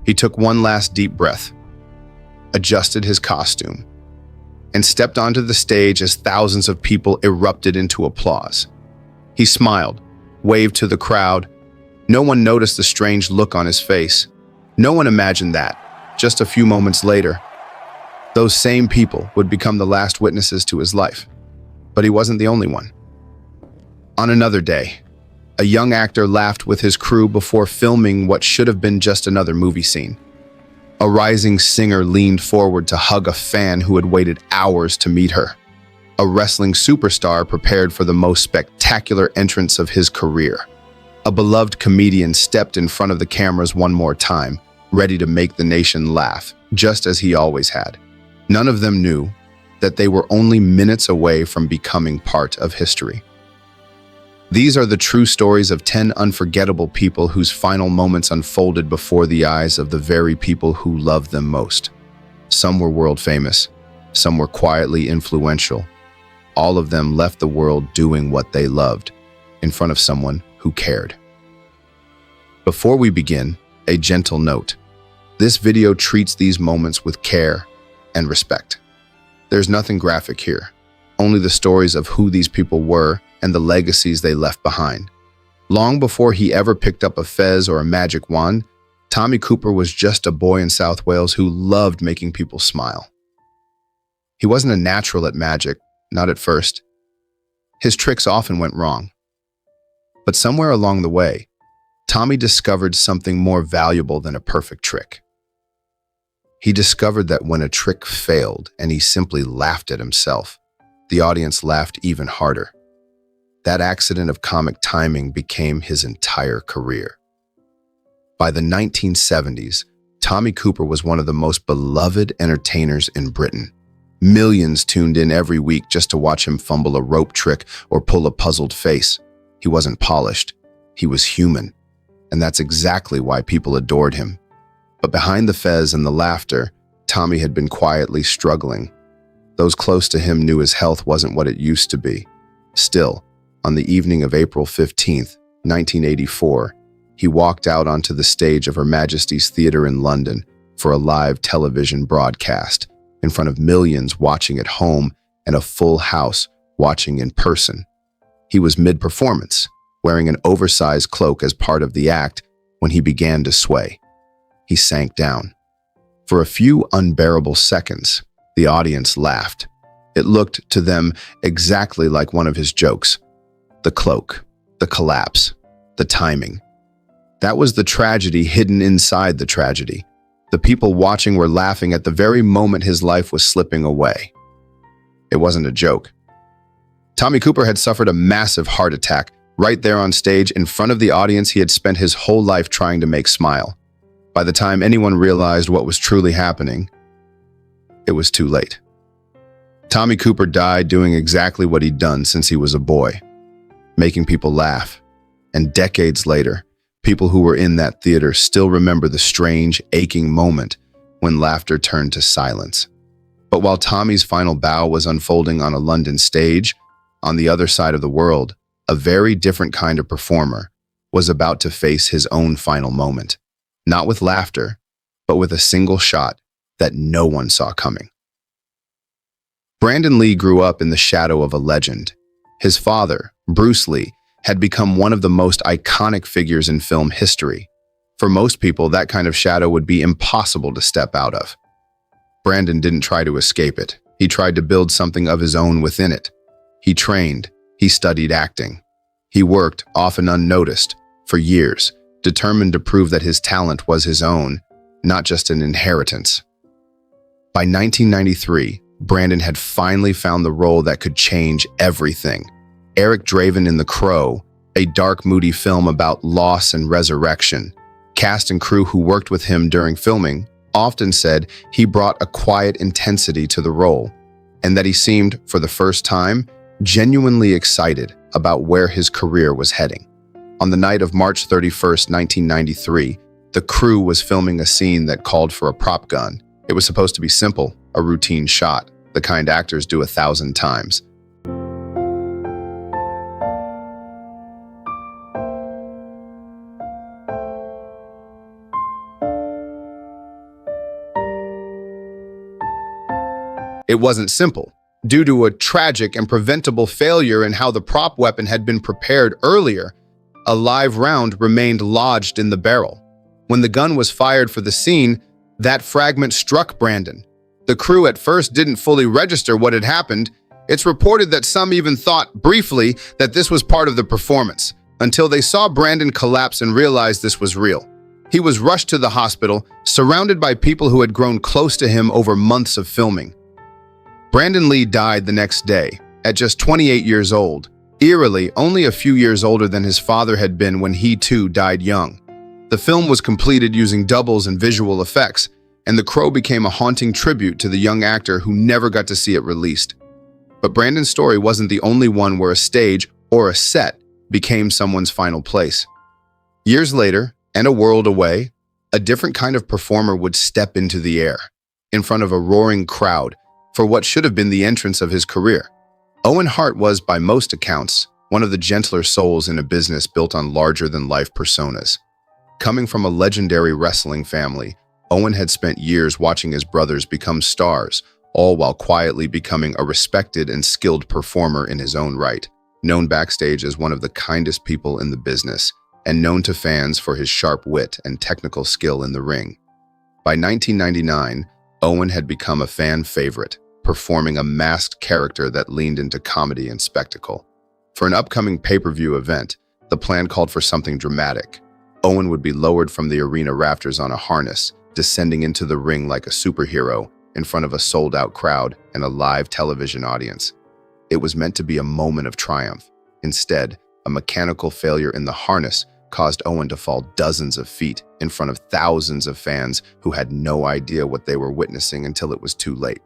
He took one last deep breath, adjusted his costume, and stepped onto the stage as thousands of people erupted into applause. He smiled, waved to the crowd. No one noticed the strange look on his face. No one imagined that, just a few moments later, those same people would become the last witnesses to his life. But he wasn't the only one. On another day, a young actor laughed with his crew before filming what should have been just another movie scene. A rising singer leaned forward to hug a fan who had waited hours to meet her. A wrestling superstar prepared for the most spectacular entrance of his career. A beloved comedian stepped in front of the cameras one more time, ready to make the nation laugh, just as he always had. None of them knew that they were only minutes away from becoming part of history. These are the true stories of 10 unforgettable people whose final moments unfolded before the eyes of the very people who loved them most. Some were world famous, some were quietly influential. All of them left the world doing what they loved, in front of someone who cared. Before we begin, a gentle note. This video treats these moments with care and respect. There's nothing graphic here, only the stories of who these people were and the legacies they left behind. Long before he ever picked up a fez or a magic wand, Tommy Cooper was just a boy in South Wales who loved making people smile. He wasn't a natural at magic, not at first. His tricks often went wrong. But somewhere along the way, Tommy discovered something more valuable than a perfect trick. He discovered that when a trick failed and he simply laughed at himself, the audience laughed even harder. That accident of comic timing became his entire career. By the 1970s, Tommy Cooper was one of the most beloved entertainers in Britain. Millions tuned in every week just to watch him fumble a rope trick or pull a puzzled face. He wasn't polished, he was human, and that's exactly why people adored him. But behind the fez and the laughter, Tommy had been quietly struggling. Those close to him knew his health wasn't what it used to be. Still, on the evening of April 15th, 1984, he walked out onto the stage of Her Majesty's Theatre in London for a live television broadcast, in front of millions watching at home and a full house watching in person. He was mid-performance, wearing an oversized cloak as part of the act, when he began to sway. He sank down. For a few unbearable seconds, the audience laughed. It looked to them exactly like one of his jokes. The cloak, the collapse, the timing. That was the tragedy hidden inside the tragedy. The people watching were laughing at the very moment his life was slipping away. It wasn't a joke. Tommy Cooper had suffered a massive heart attack right there on stage in front of the audience he had spent his whole life trying to make smile. By the time anyone realized what was truly happening, it was too late. Tommy Cooper died doing exactly what he'd done since he was a boy, making people laugh. And decades later, people who were in that theater still remember the strange, aching moment when laughter turned to silence. But while Tommy's final bow was unfolding on a London stage, on the other side of the world, a very different kind of performer was about to face his own final moment. Not with laughter, but with a single shot that no one saw coming. Brandon Lee grew up in the shadow of a legend. His father, Bruce Lee, had become one of the most iconic figures in film history. For most people, that kind of shadow would be impossible to step out of. Brandon didn't try to escape it. He tried to build something of his own within it. He trained, he studied acting. He worked, often unnoticed, for years, determined to prove that his talent was his own, not just an inheritance. By 1993, Brandon had finally found the role that could change everything. Eric Draven in The Crow, a dark, moody film about loss and resurrection. Cast and crew who worked with him during filming often said he brought a quiet intensity to the role, and that he seemed, for the first time, genuinely excited about where his career was heading. On the night of March 31st, 1993, the crew was filming a scene that called for a prop gun. It was supposed to be simple, a routine shot, the kind actors do 1,000 times. It wasn't simple. Due to a tragic and preventable failure in how the prop weapon had been prepared earlier, a live round remained lodged in the barrel. When the gun was fired for the scene, that fragment struck Brandon. The crew at first didn't fully register what had happened. It's reported that some even thought briefly that this was part of the performance, until they saw Brandon collapse and realized this was real. He was rushed to the hospital, surrounded by people who had grown close to him over months of filming. Brandon Lee died the next day, at just 28 years old, eerily only a few years older than his father had been when he too died young. The film was completed using doubles and visual effects, and The Crow became a haunting tribute to the young actor who never got to see it released. But Brandon's story wasn't the only one where a stage or a set became someone's final place. Years later, and a world away, a different kind of performer would step into the air, in front of a roaring crowd, for what should have been the entrance of his career. Owen Hart was, by most accounts, one of the gentler souls in a business built on larger-than-life personas. Coming from a legendary wrestling family, Owen had spent years watching his brothers become stars, all while quietly becoming a respected and skilled performer in his own right, known backstage as one of the kindest people in the business, and known to fans for his sharp wit and technical skill in the ring. By 1999, Owen had become a fan favorite, performing a masked character that leaned into comedy and spectacle. For an upcoming pay-per-view event, the plan called for something dramatic. Owen would be lowered from the arena rafters on a harness, descending into the ring like a superhero in front of a sold-out crowd and a live television audience. It was meant to be a moment of triumph. Instead, a mechanical failure in the harness caused Owen to fall dozens of feet in front of thousands of fans who had no idea what they were witnessing until it was too late.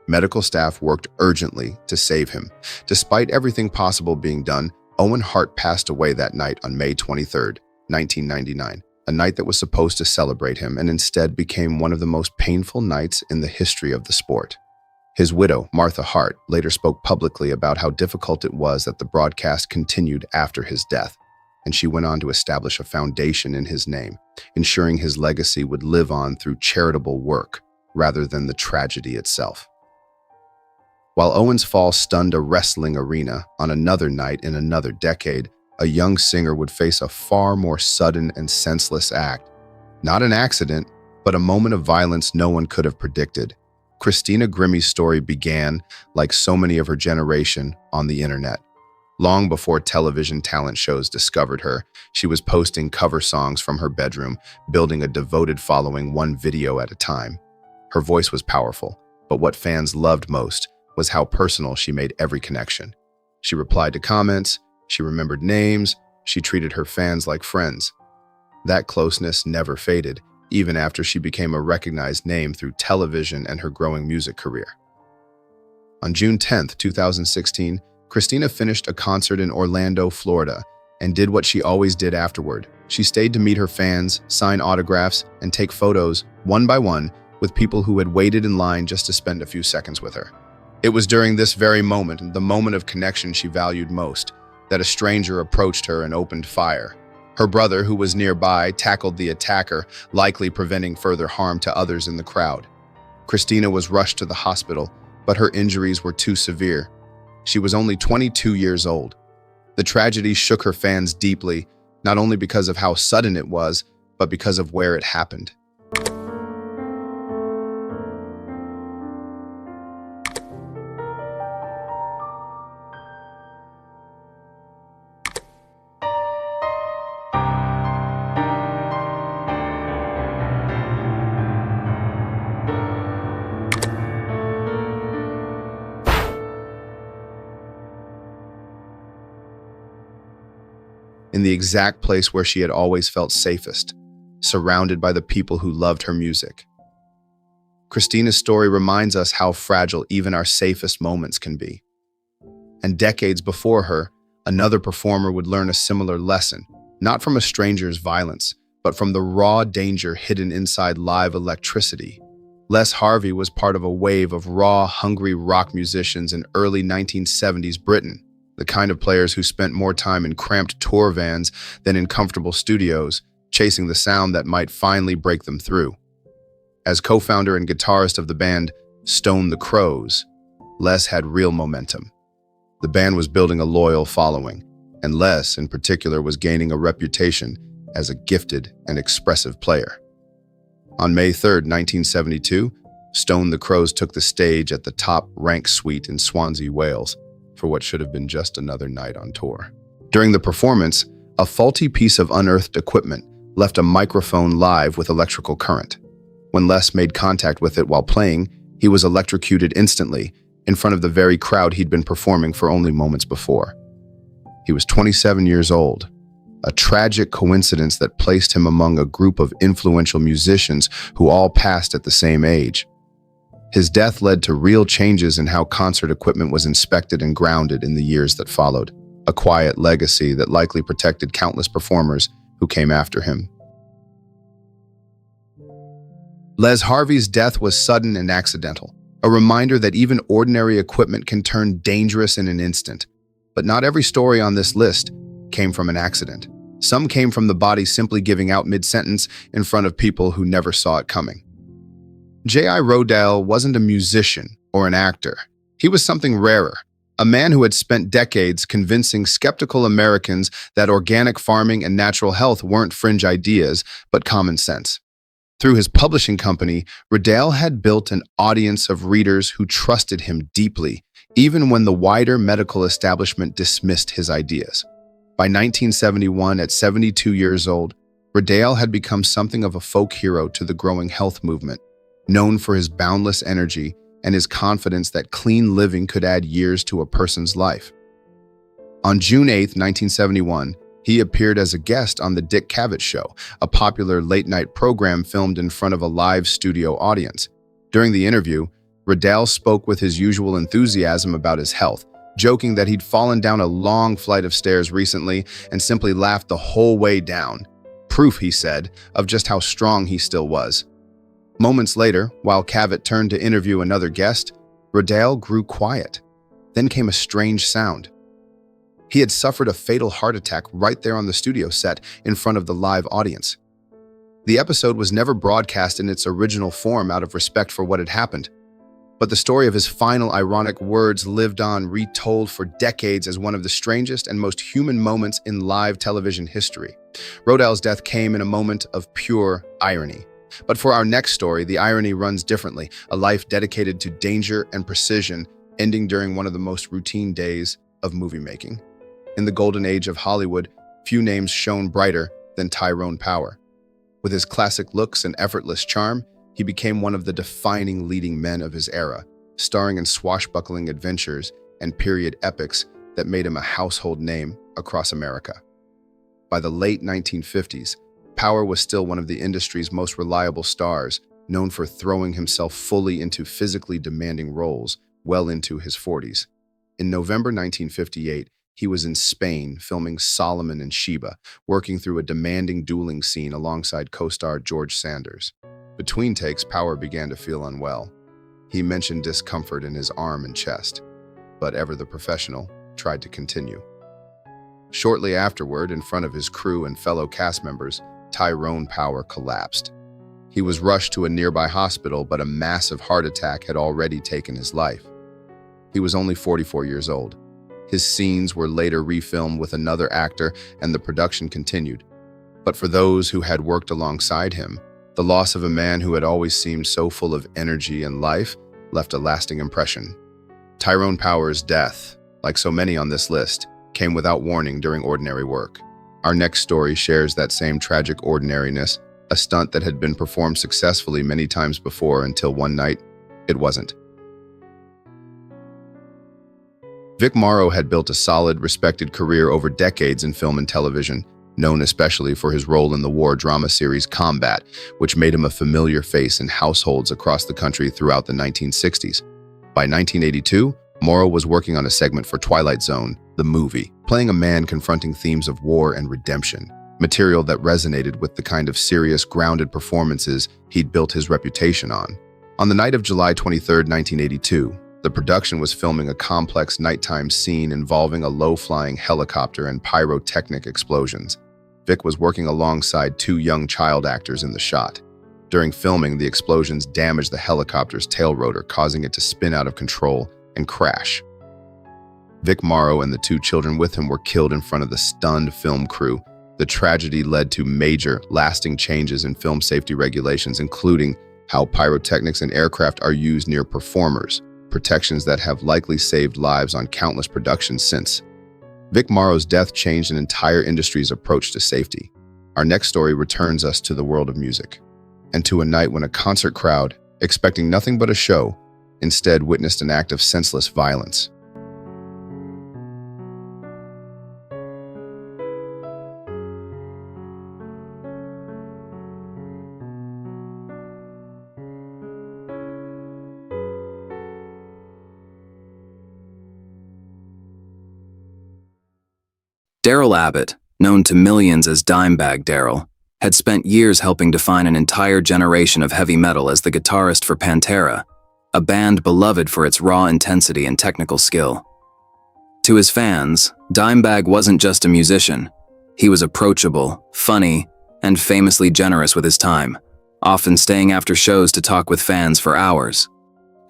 Medical staff worked urgently to save him. Despite everything possible being done, Owen Hart passed away that night on May 23, 1999, a night that was supposed to celebrate him and instead became one of the most painful nights in the history of the sport. His widow, Martha Hart, later spoke publicly about how difficult it was that the broadcast continued after his death, and she went on to establish a foundation in his name, ensuring his legacy would live on through charitable work rather than the tragedy itself. While Owen's fall stunned a wrestling arena, on another night in another decade, a young singer would face a far more sudden and senseless act. Not an accident, but a moment of violence no one could have predicted. Christina Grimmie's story began, like so many of her generation, on the internet. Long before television talent shows discovered her, she was posting cover songs from her bedroom, building a devoted following one video at a time. Her voice was powerful, but what fans loved most was how personal she made every connection. She replied to comments, she remembered names, she treated her fans like friends. That closeness never faded, even after she became a recognized name through television and her growing music career. On June 10, 2016, Christina finished a concert in Orlando, Florida, and did what she always did afterward. She stayed to meet her fans, sign autographs, and take photos, one by one, with people who had waited in line just to spend a few seconds with her. It was during this very moment, the moment of connection she valued most, that a stranger approached her and opened fire. Her brother, who was nearby, tackled the attacker, likely preventing further harm to others in the crowd. Christina was rushed to the hospital, but her injuries were too severe. She was only 22 years old. The tragedy shook her fans deeply, not only because of how sudden it was, but because of where it happened. In the exact place where she had always felt safest, surrounded by the people who loved her music. Christina's story reminds us how fragile even our safest moments can be. And decades before her, another performer would learn a similar lesson, not from a stranger's violence, but from the raw danger hidden inside live electricity. Les Harvey was part of a wave of raw, hungry rock musicians in early 1970s Britain, the kind of players who spent more time in cramped tour vans than in comfortable studios, chasing the sound that might finally break them through. As co-founder and guitarist of the band, Stone the Crows, Les had real momentum. The band was building a loyal following, and Les, in particular, was gaining a reputation as a gifted and expressive player. On May 3, 1972, Stone the Crows took the stage at the Top Rank Suite in Swansea, Wales, for what should have been just another night on tour. During the performance, a faulty piece of unearthed equipment left a microphone live with electrical current. When Les made contact with it while playing, he was electrocuted instantly in front of the very crowd he'd been performing for only moments before. He was 27 years old, a tragic coincidence that placed him among a group of influential musicians who all passed at the same age. His death led to real changes in how concert equipment was inspected and grounded in the years that followed, a quiet legacy that likely protected countless performers who came after him. Les Harvey's death was sudden and accidental, a reminder that even ordinary equipment can turn dangerous in an instant. But not every story on this list came from an accident. Some came from the body simply giving out mid-sentence in front of people who never saw it coming. J.I. Rodale wasn't a musician or an actor. He was something rarer, a man who had spent decades convincing skeptical Americans that organic farming and natural health weren't fringe ideas, but common sense. Through his publishing company, Rodale had built an audience of readers who trusted him deeply, even when the wider medical establishment dismissed his ideas. By 1971, at 72 years old, Rodale had become something of a folk hero to the growing health movement, known for his boundless energy and his confidence that clean living could add years to a person's life. On June 8, 1971, he appeared as a guest on The Dick Cavett Show, a popular late-night program filmed in front of a live studio audience. During the interview, Rodale spoke with his usual enthusiasm about his health, joking that he'd fallen down a long flight of stairs recently and simply laughed the whole way down. Proof, he said, of just how strong he still was. Moments later, while Cavett turned to interview another guest, Rodale grew quiet. Then came a strange sound. He had suffered a fatal heart attack right there on the studio set in front of the live audience. The episode was never broadcast in its original form out of respect for what had happened, but the story of his final ironic words lived on, retold for decades as one of the strangest and most human moments in live television history. Rodale's death came in a moment of pure irony. But for our next story, the irony runs differently, a life dedicated to danger and precision, ending during one of the most routine days of movie making. In the golden age of Hollywood, few names shone brighter than Tyrone Power. With his classic looks and effortless charm, he became one of the defining leading men of his era, starring in swashbuckling adventures and period epics that made him a household name across America. By the late 1950s, Power was still one of the industry's most reliable stars, known for throwing himself fully into physically demanding roles well into his 40s. In November 1958, he was in Spain filming Solomon and Sheba, working through a demanding dueling scene alongside co-star George Sanders. Between takes, Power began to feel unwell. He mentioned discomfort in his arm and chest, but ever the professional, tried to continue. Shortly afterward, in front of his crew and fellow cast members, Tyrone Power collapsed. He was rushed to a nearby hospital, but a massive heart attack had already taken his life. He was only 44 years old. His scenes were later refilmed with another actor, and the production continued. But for those who had worked alongside him, the loss of a man who had always seemed so full of energy and life left a lasting impression. Tyrone Power's death, like so many on this list, came without warning during ordinary work. Our next story shares that same tragic ordinariness, a stunt that had been performed successfully many times before until one night, it wasn't. Vic Morrow had built a solid, respected career over decades in film and television, known especially for his role in the war drama series Combat, which made him a familiar face in households across the country throughout the 1960s. By 1982, Morrow was working on a segment for Twilight Zone, the movie, playing a man confronting themes of war and redemption, material that resonated with the kind of serious, grounded performances he'd built his reputation on. On the night of July 23, 1982, the production was filming a complex nighttime scene involving a low-flying helicopter and pyrotechnic explosions. Vic was working alongside two young child actors in the shot. During filming, the explosions damaged the helicopter's tail rotor, causing it to spin out of control and crash. Vic Morrow and the 2 children with him were killed in front of the stunned film crew. The tragedy led to major, lasting changes in film safety regulations, including how pyrotechnics and aircraft are used near performers, protections that have likely saved lives on countless productions since. Vic Morrow's death changed an entire industry's approach to safety. Our next story returns us to the world of music, and to a night when a concert crowd, expecting nothing but a show, instead witnessed an act of senseless violence. Darrell Abbott, known to millions as Dimebag Darrell, had spent years helping define an entire generation of heavy metal as the guitarist for Pantera, a band beloved for its raw intensity and technical skill. To his fans, Dimebag wasn't just a musician. He was approachable, funny, and famously generous with his time, often staying after shows to talk with fans for hours.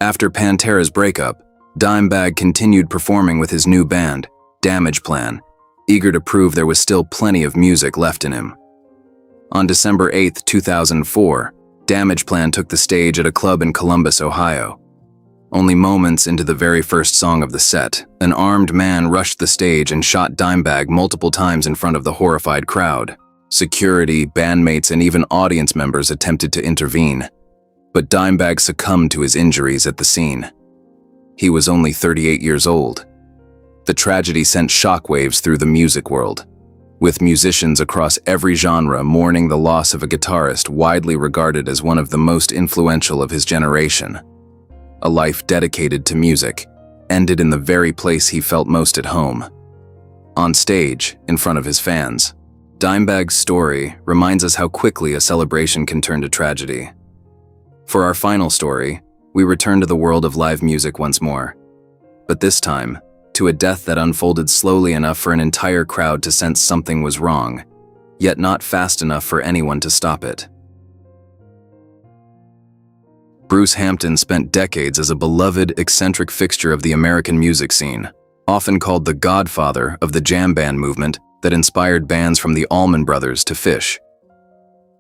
After Pantera's breakup, Dimebag continued performing with his new band, Damage Plan, eager to prove there was still plenty of music left in him. On December 8, 2004, Damage Plan took the stage at a club in Columbus, Ohio. Only moments into the very first song of the set, an armed man rushed the stage and shot Dimebag multiple times in front of the horrified crowd. Security, bandmates, and even audience members attempted to intervene, but Dimebag succumbed to his injuries at the scene. He was only 38 years old. The tragedy sent shockwaves through the music world, with musicians across every genre mourning the loss of a guitarist widely regarded as one of the most influential of his generation. A life dedicated to music ended in the very place he felt most at home. On stage, in front of his fans, Dimebag's story reminds us how quickly a celebration can turn to tragedy. For our final story, we return to the world of live music once more, but this time, to a death that unfolded slowly enough for an entire crowd to sense something was wrong, yet not fast enough for anyone to stop it. Bruce Hampton spent decades as a beloved, eccentric fixture of the American music scene, often called the Godfather of the jam band movement that inspired bands from the Allman Brothers to Phish.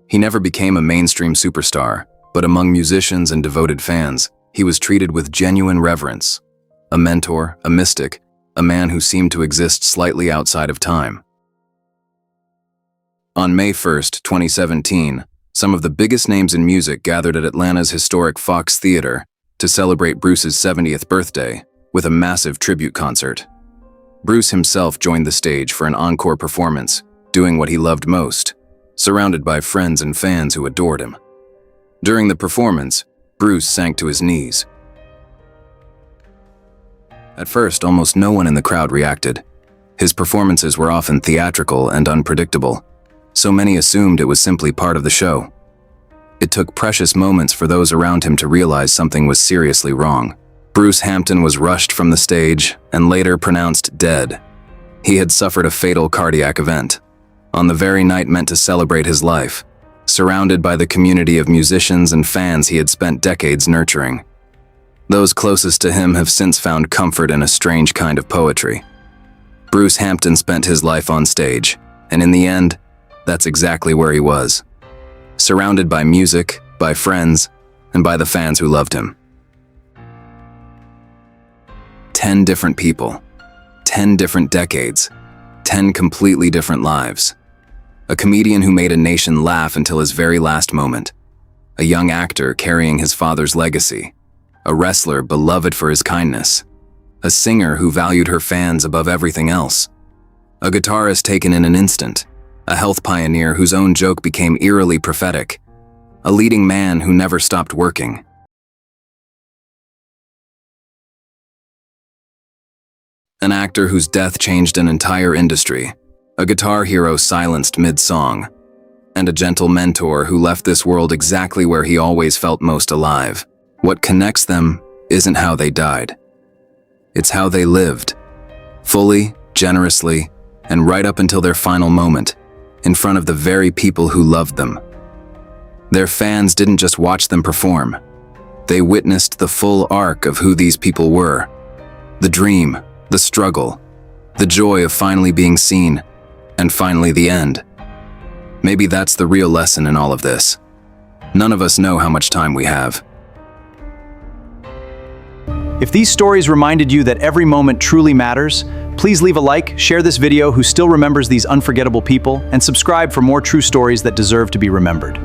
He never became a mainstream superstar, but among musicians and devoted fans, he was treated with genuine reverence. A mentor, a mystic, a man who seemed to exist slightly outside of time. On May 1, 2017, some of the biggest names in music gathered at Atlanta's historic Fox Theater to celebrate Bruce's 70th birthday with a massive tribute concert. Bruce himself joined the stage for an encore performance, doing what he loved most, surrounded by friends and fans who adored him. During the performance, Bruce sank to his knees. At first, almost no one in the crowd reacted. His performances were often theatrical and unpredictable, so many assumed it was simply part of the show. It took precious moments for those around him to realize something was seriously wrong. Bruce Hampton was rushed from the stage and later pronounced dead. He had suffered a fatal cardiac event, on the very night meant to celebrate his life, surrounded by the community of musicians and fans he had spent decades nurturing. Those closest to him have since found comfort in a strange kind of poetry. Bruce Hampton spent his life on stage, and in the end, that's exactly where he was. Surrounded by music, by friends, and by the fans who loved him. 10 different people, 10 different decades, 10 completely different lives. A comedian who made a nation laugh until his very last moment. A young actor carrying his father's legacy. A wrestler beloved for his kindness. A singer who valued her fans above everything else. A guitarist taken in an instant. A health pioneer whose own joke became eerily prophetic. A leading man who never stopped working. An actor whose death changed an entire industry. A guitar hero silenced mid-song. And a gentle mentor who left this world exactly where he always felt most alive. What connects them isn't how they died. It's how they lived. Fully, generously, and right up until their final moment, in front of the very people who loved them. Their fans didn't just watch them perform. They witnessed the full arc of who these people were. The dream, the struggle, the joy of finally being seen, and finally the end. Maybe that's the real lesson in all of this. None of us know how much time we have. If these stories reminded you that every moment truly matters, please leave a like, share this video who still remembers these unforgettable people, and subscribe for more true stories that deserve to be remembered.